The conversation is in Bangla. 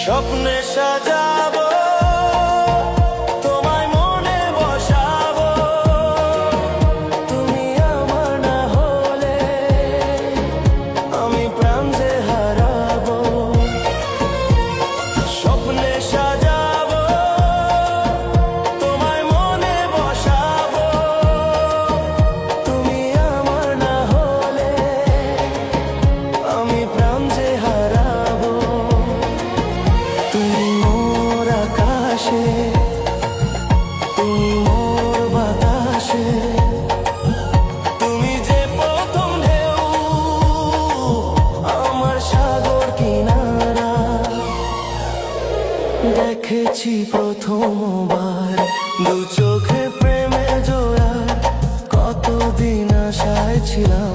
স্বপ্নে সাজাবো তোমায় মনে বসাবো, তুমি আমার না হলে আমি প্রাণ যে হারাবো। স্বপ্নে সাজাবো তোমায় মনে বসাবো, তুমি আমার না হলে আমি প্রাণ যে হারাবো। তুমি মোর আকাশে, তুমি মোর বাতাসে, তুমি যে প্রথম ঢেউ আমার সাগর কিনারা। দেখেছি প্রথমবার দু চোখে প্রেমে জোড়া, কতদিন আশায় ছিলাম